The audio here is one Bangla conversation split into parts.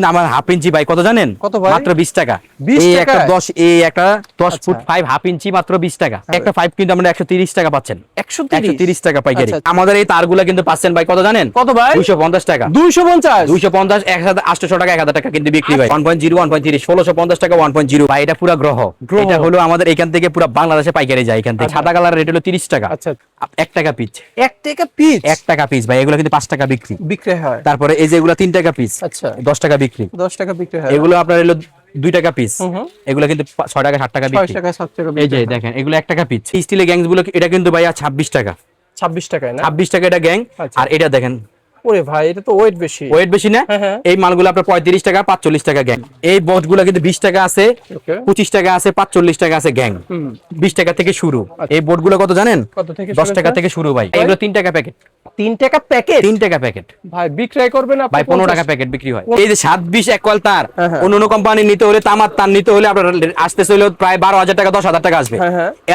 আমার হাফ ইঞ্চি ভাই কত জানেন? কত ভাই? মাত্র 20 টাকা। 20 এই টাকা? একটা 10 এই একটা 10 ফুট 5 হাফ ইঞ্চি মাত্র 20 টাকা। একটা 5 কিন্তু আমরা 130 টাকা পাচ্ছেন। 130 টাকা পাইকারি। আচ্ছা। আমাদের এই তারগুলা কিন্তু পাচ্ছেন ভাই কত জানেন? কত ভাই? 250 টাকা। 250 250 1800 টাকা 1000 টাকা কিন্তু বিক্রি ভাই। 1.0 1.3 1650 টাকা 1.0 ভাই এটা পুরো গ্রহ। এটা হলো আমাদের এখান থেকে পুরো বাংলাদেশে পাইকারি যায় এখান থেকে। সাদা কালার রেট হলো 30 টাকা। আচ্ছা 1 টাকা পিস। 1 টাকা পিস? 1 টাকা পিস ভাই, এগুলো কিন্তু 5 টাকা বিক্রি হয়। তারপরে এই যে এগুলো 3 টাকা পিস। আচ্ছা 10 টাকা বিক্রি। 10 টাকা বিক্রি হয়। এগুলো আপনার হলো 2 টাকা পিস। এগুলো কিন্তু 6 টাকা 7 টাকা 6 বিক্রি। টাকা 7 টাকা এই যে দেখেন এগুলো 1 টাকা পিস। স্টিলের গ্যাংস গুলো এটা কিন্তু ভাইয়া 26 টাকা। 26 টাকায় না? 26 টাকা এটা গ্যাং। আর এটা দেখেন ওরে ভাই এটা তো ওয়েট বেশি। ওয়েট বেশি না? এই মালগুলো আপনার 35 টাকা 45 টাকা গ্যাং। এই বটগুলো কিন্তু 20 টাকা আছে, 25 টাকা আছে, 45 টাকা আছে গ্যাং। 20 টাকা থেকে শুরু। এই বোর্ডগুলো কত জানেন? কত থেকে? 10 টাকা থেকে শুরু ভাই। এগুলো 3 টাকা প্যাকেট। 3 টাকা প্যাকেট? 3 টাকা প্যাকেট ভাই বিক্রয় করবেন আপনি? ভাই 15 টাকা প্যাকেট বিক্রি হয়। এই যে 720 এক কয়েল তার অন্য কোম্পানি নিতে হলে তামার তার নিতে হলে আপনার আসতেছে হলো প্রায় 12000 টাকা 10000 টাকা আসবে।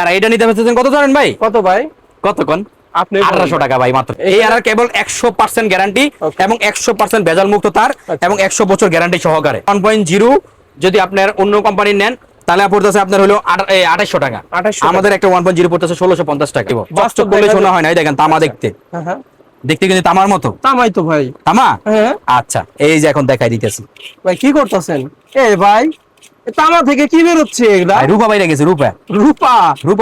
আর এটা নিতে পারতেছেন কত জানেন ভাই? কত ভাই? কত কোন? আপনি 1800 টাকা ভাই মাত্র। এই আর কেবল 100% গ্যারান্টি এবং 100% ভেজাল মুক্ত তার এবং 100 বছর গ্যারান্টি সহকারে। 1.0 যদি আপনার অন্য কোম্পানি নেন তাহলে পড়তেছে আপনার হলো 2800 টাকা। আমাদের একটা 1.0 পড়তেছে 1650 টাকা। চকচক বলে শোনা হয় না, এই দেখেন তামা দেখতে। দেখতে কিন্তু তামার মতো। তামাই তো ভাই। তামা? আচ্ছা এই যে এখন দেখাই দিতেছি। ভাই কি করতেছেন? এই ভাই তামা থেকে কি বের হচ্ছে এগুলা? ভাই রূপা বাইরে গেছে। রূপা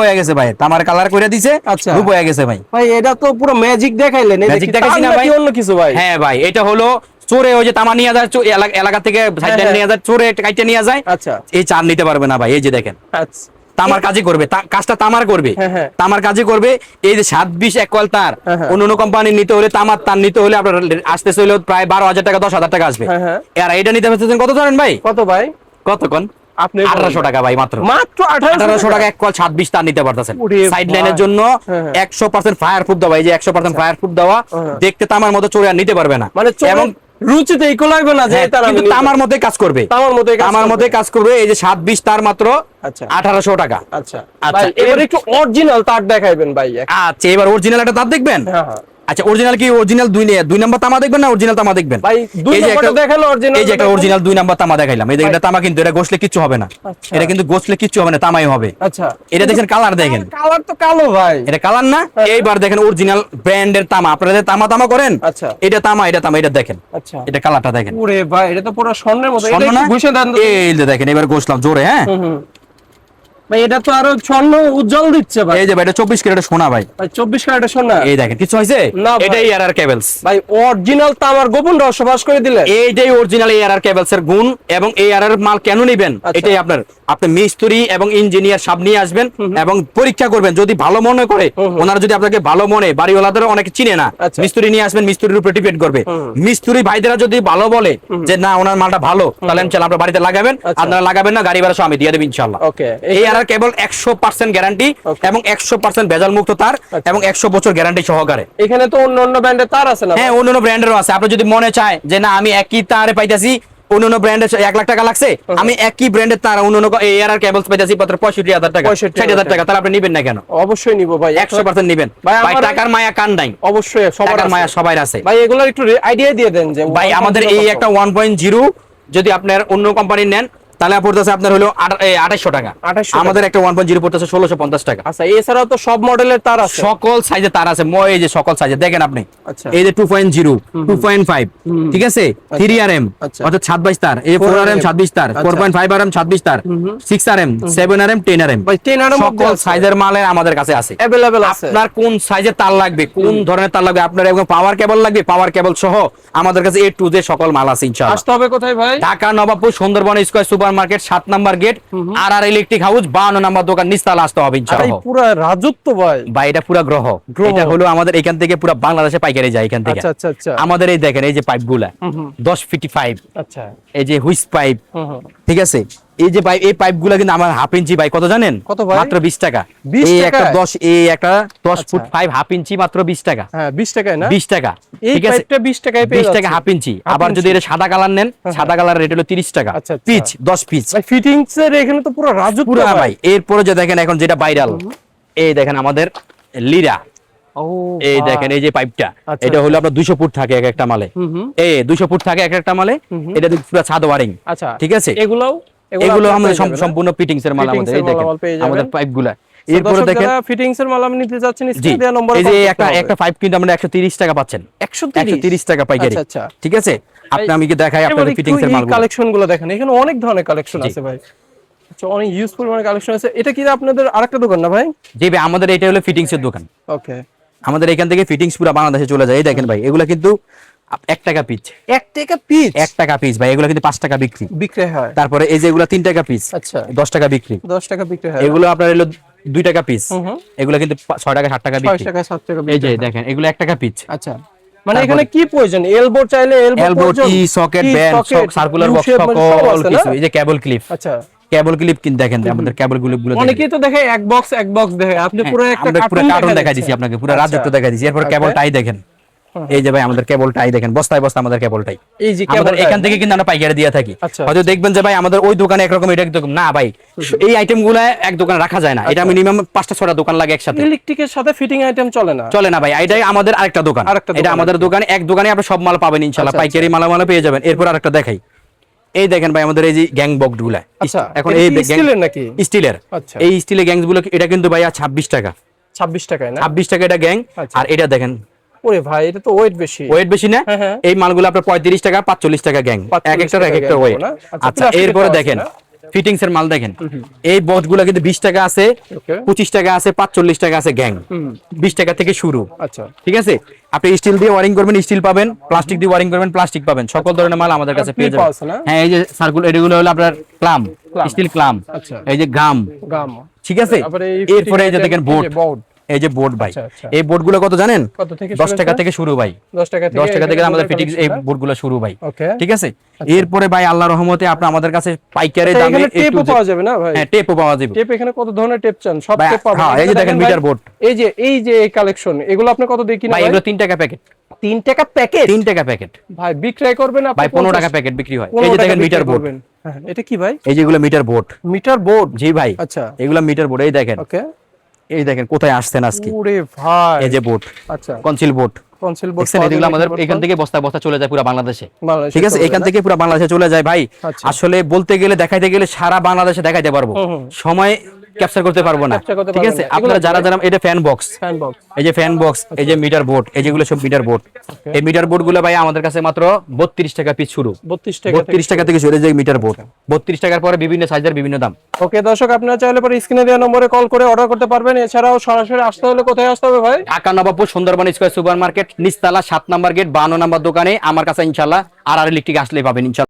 হয়ে গেছে ভাই। তামার কালার কইরা দিছে। আচ্ছা রূপা হয়ে গেছে ভাই। ভাই এটা তো পুরো ম্যাজিক দেখাইলেন। এই ম্যাজিক দেখাইছি না ভাই? অন্য কিছু ভাই? হ্যাঁ ভাই এটা হলো চোরে ওই যে তামা নিয়ে যায় এলাকা থেকে সাইডে নিয়ে যায়, চোরে কাইটে নিয়ে যায়। আচ্ছা এই চার নিতে পারবে না ভাই। এই যে দেখেন আচ্ছা তামার কাজই করবে, কাজটা তামার করবে। তামার কাজই করবে। এই যে 720 এক কয়েল তার অন্য কোম্পানি নিতে হলে তামার তার নিতে হলে আপনার আসতেছে হলো প্রায় 12000 টাকা 10000 টাকা আসবে। আর এটা নিতে পারতেছেন কত জানেন ভাই? কত ভাই? কত কোন? আপনি 1800 টাকা ভাই মাত্র। মাত্র 1800 টাকা এক কয়েল 720 তার নিতে পারতেছেন। সাইড লাইনের জন্য 100% ফায়ার প্রুফ দেওয়া। এই যে 100% ফায়ার প্রুফ দেওয়া, দেখতে তামার মতো চোরে আর নিতে পারবে না। মানে এবং রুচিতে ইকো লাগবে না যে তার কিন্তু তামার মধ্যে কাজ করবে। তামার মধ্যে কাজ করবে। এই যে 720 তার মাত্র 1800 টাকা। আচ্ছা ভাই এবার একটু অরিজিনাল তার দেখাইবেন ভাই। আচ্ছা এবার অরিজিনাল একটা তার দেখবেন। আচ্ছা অরিজিনাল কি? অরিজিনাল 2 নাম্বার তামা দেখবেন না অরিজিনাল তামা দেখবেন? ভাই 2 নাম্বারটা দেখালো অরিজিনাল। এই যে একটা অরিজিনাল 2 নাম্বার তামা দেখাইলাম। এই যে এটা তামা কিন্তু এটা গোছলে কিচ্ছু হবে না। এটা কিন্তু গোছলে কিচ্ছু হবে না, তামাই হবে। আচ্ছা এটা দেখেন কালার দেখেন। কালার তো কালো ভাই। এটা কালার না? এইবার দেখেন অরিজিনাল ব্র্যান্ডের তামা। আপনারা যে তামা করেন, আচ্ছা এটা তামা এটা দেখেন। আচ্ছা এটা কালারটা দেখেন। ওরে ভাই এটা তো পুরো স্বর্ণের মতো। স্বর্ণ এটা না? ঘুষে দেন তো। এই যে দেখেন এবার গোছলাম জোরে। হ্যাঁ ভাই এটা তো আরো স্বর্ণ উজ্জ্বল দিচ্ছে ভাই। এই যে ভাই এটা 24 ক্যারেটের সোনা ভাই। ভাই 24 ক্যারেটের সোনা। এই দেখেন কিছু হইছে? এটাই এআরআর কেবলস ভাই অরিজিনাল তামার গোপন রহস্য ফাঁস করে দিলেন। এইটাই অরিজিনাল এআরআর কেবলস এর গুণ। এবং এআরআর মাল কেন নেবেন এটাই আপনি মিস্ত্রি এবং ইঞ্জিনিয়ার সব নিয়ে আসবেন এবং পরীক্ষা করবেন। যদি ভালো মনে করে ওনারা, যদি আপনাকে ভালো মনে, বাড়িওয়ালাদের অনেকে চিনে না, মিস্ত্রি নিয়ে আসবেন, মিস্ত্রির উপরে ডিপেন্ড করবে। মিস্ত্রি ভাইদেরা যদি ভালো বলে যে না ওনার মালটা ভালো, তাহলে ইনশাআল্লাহ আপনার বাড়িতে লাগাবেন। আপনারা লাগাবেন না, গাড়ি ভাড়া সহ আমি দিয়ে দেব ইনশাআল্লাহ। ওকে এআরআর কেবল 100% গ্যারান্টি এবং 100% ভেজাল মুক্ত তার এবং 100 বছর গ্যারান্টি সহকারে। এখানে তো অন্য ব্র্যান্ডের তার আছে না? হ্যাঁ অন্য ব্র্যান্ডেরও আছে। আপনি যদি মনে চায় যে না আমি একই তারে পাইতাছি, অন্য ব্র্যান্ডের 1 লাখ টাকা লাগছে, আমি একই ব্র্যান্ডের তার অন্য এআরআর কেবলস পাইতাছি মাত্র 65000 টাকা 60000 টাকা, তাহলে আপনি নেবেন না কেন? অবশ্যই নিব ভাই, 100% নেবেন ভাই। টাকার মায়া কান নাই। অবশ্যই টাকার মায়া সবার আছে ভাই। এগুলোর একটু আইডিয়া দিয়ে দেন যে ভাই আমাদের এই একটা 1.0 যদি আপনার অন্য কোম্পানি নেন তাহলে পড়তেছে আপনার হলো 2800 টাকা। আমাদের একটা 1.0 পড়তেছে 1650 টাকা। আচ্ছা এছাড়াও তো সব মডেলের তার আছে, সকল সাইজে তার আছে। এই যে সকল সাইজে দেখেন আপনি। আচ্ছা এই যে 2.0 2.5 ঠিক আছে, 3RM অর্থাৎ 27 তার, এই 4RM 26 তার, 4.5RM 26 তার, 6RM 7RM 10RM ভাই 10RM সকল সাইজের মাল আমাদের কাছে আছে, अवेलेबल আছে। আপনার কোন সাইজের তার লাগবে, কোন ধরনের তার লাগবে, আপনার এবং পাওয়ার কেবল লাগবে, পাওয়ার কেবল সহ আমাদের কাছে A to Z সকল মাল আছে ইনশাআল্লাহ। আসতে হবে কোথায় ভাই? Dhaka Nawabpur Sundarban square supermarket 7 number gate, আর ইলেকট্রিক হাউস 52 নাম্বার দোকান, নিচতলা আসতে হবে ইনশাআল্লাহ। পুরো রাজত্ব ভাই। ভাই এটা পুরো গ্রহ। এটা হলো আমাদের এখান থেকে পুরো বাংলাদেশে পাইকারি যায় এখান থেকে। আচ্ছা আচ্ছা আচ্ছা। আমাদের এই দেখেন এই যে পাইপগুলা 10 ফিট পাইপ। আচ্ছা এই যে হুইস পাইপ ঠিক আছে, এই যে পাইপ, এই পাইপগুলা কিন্তু আমার হাফ ইঞ্চি ভাই কত জানেন? কত ভাই? মাত্র 20 টাকা। 20 এই টাকা? একটা 10 ফুট 5 হাফ ইঞ্চি মাত্র 20 টাকা। হ্যাঁ 20 টাকায় না? 20 টাকা এই ঠিক আছে, পাইপটা 20 টাকায় পেয়ে 20 টাকা যাচ্ছে। Half inch. আবার যদি এটা সাদা কালার নেন, সাদা কালার রেট হলো 30 টাকা আচ্ছা, আচ্ছা। পিচ, 10 পিচ ভাই ফিটিংস এর এখানে তো পুরো রাজত্ব পুরো ভাই। ভাই। এরপরে যে দেখেন এখন যেটা ভাইরাল, এই দেখেন আমাদের লিরা ও এই ভাই। দেখেন এই যে পাইপটা, আচ্ছা, এটা হলো আপনার 200 ফুট থাকে এক একটা মালে, হুম। 200 ফুট থাকে এক একটা মালে, এটা পুরো ছাদ ওয়ারিং। আচ্ছা, ঠিক আছে, এগুলো এগুলো আমাদের সম্পূর্ণ ফিটিংস এর মাল আমাদের। এই দেখেন আমাদের পাইপগুলা। এরপরে দেখেন ফিটিংস এর মাল আপনি নিতে যাচ্ছেন, জি, স্ক্রিনে দেওয়া নম্বরে এই যে একটা পাইপ কিন্তু আমরা 130 টাকা পাচ্ছেন, 130 টাকা পাইকারি। আচ্ছা। ঠিক আছে, আপনি আমি কি দেখাই আপনাদের ফিটিংস এর মালগুলো। কালেকশন গুলো দেখেন, এখানে অনেক ধরনের কালেকশন জি। আছে ভাই। আচ্ছা, অনেক ইউজফুল মানে কালেকশন আছে। এটা কি আপনাদের আরেকটা দোকান না ভাই? জি ভাই, আমাদের এটা হলো ফিটিংস এর দোকান। ওকে, আমাদের এখান থেকে ফিটিংস পুরো বাংলাদেশে চলে যায়। এই দেখেন ভাই, এগুলা কিন্তু 1 টাকা পিস, 1 টাকা পিস 1 টাকা পিস ভাই, এগুলো কিন্তু 5 টাকা বিক্রি। বিক্রি হয়। তারপরে এই যে এগুলা 3 টাকা পিস, আচ্ছা, 10 টাকা বিক্রি। 10 টাকা বিক্রি হয়। এগুলো আপনার হলো 2 টাকা পিস, হুম। এগুলো কিন্তু 6 টাকা 7 টাকা 6 বিক্রি। টাকা 7 টাকা এই বিক্রি যে হয়। দেখেন এগুলো 1 টাকা পিস। আচ্ছা, মানে এখানে কি প্রয়োজন? এলবো চাইলে এলবো, প্রয়োজন, tee, socket, key, band, socket, circular box, U-shape মানে সব সকল আছে না? কিছু। এই যে কেবল ক্লিপ, আচ্ছা, কেবল ক্লিপ কিন্তু দেখেন আমাদের কেবল গুলো অনেকেই তো দেখে এক বক্স দেখে, আপনি পুরো একটা পুরো কার্টুন দেখা দিছি দিচ্ছেন। আপনাকে, পুরো আচ্ছা। রাজত্ব দেখা দিছি। এরপর Okay. কেবলটাই দেখেন, এই যে ভাই আমাদের কেবলটাই দেখেন, বস্তায় বস্তা আমাদের কেবলটাই। এই যে আমাদের কেবলটা এখান থেকে কিন্তু আমরা পাইকারি দিয়ে থাকি। আচ্ছা। হয়তো দেখবেন যে ভাই আমাদের ওই দোকানে একরকম, এটা একরকম না ভাই, এই আইটেমগুলো এক দোকানে রাখা যায় না। এটা মিনিমাম 5টা 6টা দোকান লাগে একসাথে, ইলেকট্রিকের সাথে ফিটিং আইটেম চলে না। চলে না ভাই। এটাই আমাদের আরেকটা দোকান, আরেকটা এটা দোকান আমাদের আছে। দোকানে এক দোকানে আপনি সব মাল পাবেন ইনশাআল্লাহ, আচ্ছা, পাইকারি মালামাল পেয়ে যাবেন। এরপর আরেকটা দেখাই, এই দেখেন ভাই আমাদের এই যে গ্যাং বক্স গুলা। আচ্ছা, এখন এটা এই কি স্টিলের নাকি? স্টিলের, আচ্ছা। এই স্টিলের গ্যাংস গুলো এটা কিন্তু ভাই 26 টাকা, 26 টাকায় না? 26 টাকা এটা গ্যাং। আচ্ছা। আর এটা দেখেন ওরে ভাই, এটা তো ওয়েট বেশি। ওয়েট বেশি না? হ্যাঁ। এই মালগুলো আপনার 35 টাকা 45 টাকা গ্যাং, 45 এক একটা টাকা এক একটা gang ওয়েট। না? আচ্ছা, আচ্ছা, plastic এরপরে এরটাও দেখেন আছে না? ফিটিংস এর মাল দেখেন, এই বক্সগুলো কিন্তু 20 টাকা আছে, ওকে। 25 টাকা আছে, 45 টাকা আছে গ্যাং, 20 টাকা থেকে শুরু। আচ্ছা, ঠিক আছে, আপনি স্টিল দিয়ে ওয়ারিং করবেন স্টিল পাবেন, প্লাস্টিক দিয়ে ওয়ারিং করবেন প্লাস্টিক পাবেন, সকল ধরনের মাল আমাদের কাছে পেয়ে clip যাবেন। আছে না? হ্যাঁ, এই যে সার্কুল এগুলো হলো আপনার ক্লাম, স্টিল ক্লাম, আচ্ছা। এই যে গাম, গাম। ঠিক আছে। তারপরে এই এরপরে এই যে দেখেন বোর্ড, বোর্ড। এই যে বোর্ড ভাই, আচ্ছা। এই বোর্ডগুলো কত জানেন? কত থেকে 10 টাকা থেকে শুরু ভাই, 10 টাকা 10 টাকা থেকে আমাদের এখানে ফিটিংস এই বোর্ডগুলো শুরু ভাই। ওকে। ঠিক আছে, এরপরে ভাই আল্লাহর রহমতে আপনি আমাদের কাছে পাইকারি আচ্ছা, দামে এখানে টেপও পাওয়া যাবে না ভাই? হ্যাঁ, টেপও পাওয়া যাবে। টেপ এখানে কত ধরনের টেপ চান? সব ভাই, টেপ পাবেন। হ্যাঁ, এই যে দেখেন ভাই, মিটার বোর্ড, এই যে এই কালেকশন, এগুলো আপনি কত দিয়ে কিনেন ভাই ভাই? এগুলো 3 টাকা প্যাকেট, 3 টাকা প্যাকেট? 3 টাকা প্যাকেট ভাই বিক্রয় করবেন আপনি ভাই 15 টাকা প্যাকেট বিক্রি হয়। এই 15 যে টাকা দেখেন বিক্রয় মিটার বোর্ড, করবেন। হ্যাঁ, এটা কি ভাই? এই যেগুলো মিটার বোর্ড। Meter board? জি ভাই, আচ্ছা, এগুলো মিটার বোর্ড। এই দেখেন, ওকে। এই দেখেন কোথায় আসছেন আজকে, ওরে ভাই, এই যে বোর্ড, আচ্ছা, কনসিল বোর্ড। কনসিল বোর্ড দেখছেন, এগুলো আমাদের এখান থেকে বস্তা বস্তা চলে যায় পুরো বাংলাদেশে। ঠিক আছে, এখান থেকে পুরো বাংলাদেশে চলে যায় ভাই। আচ্ছা। আসলে বলতে গেলে দেখাইতে গেলে সারা বাংলাদেশে দেখাইতে পারবো, সময় ক্যাপচার করতে পারবো না। Capture করতে ঠিক পারবেন আছে, না। আপনারা এগুলো যারা যারা, এটা ফ্যান বক্স, ফ্যান বক্স। এই যে ফ্যান বক্স, এই যে মিটার বোর্ড, এই যেগুলো সব মিটার বোর্ড। এই মিটার বোর্ড গুলো ভাই আমাদের কাছে মাত্র 32 টাকা পিস শুরু, 32 টাকা 32 টাকা থেকে শুরু। এই যে মিটার বোর্ড 32 টাকার পরে বিভিন্ন সাইজের বিভিন্ন দাম। ওকে দর্শক, আপনারা চাইলে পরে স্ক্রিনে দেওয়া নম্বরে কল করে অর্ডার করতে পারবেন। এছাড়াও সরাসরি আসতে হলে কোথায় আসতে হবে ভাই? Dhaka Nawabpur Sundarban square super market, নিচতলা 7 নাম্বার গেট 52 নাম্বার দোকানে আমার কাছে ইনশাআল্লাহ আর ইলেকট্রিক আসলেই পাবেন ইনশাআল্লাহ।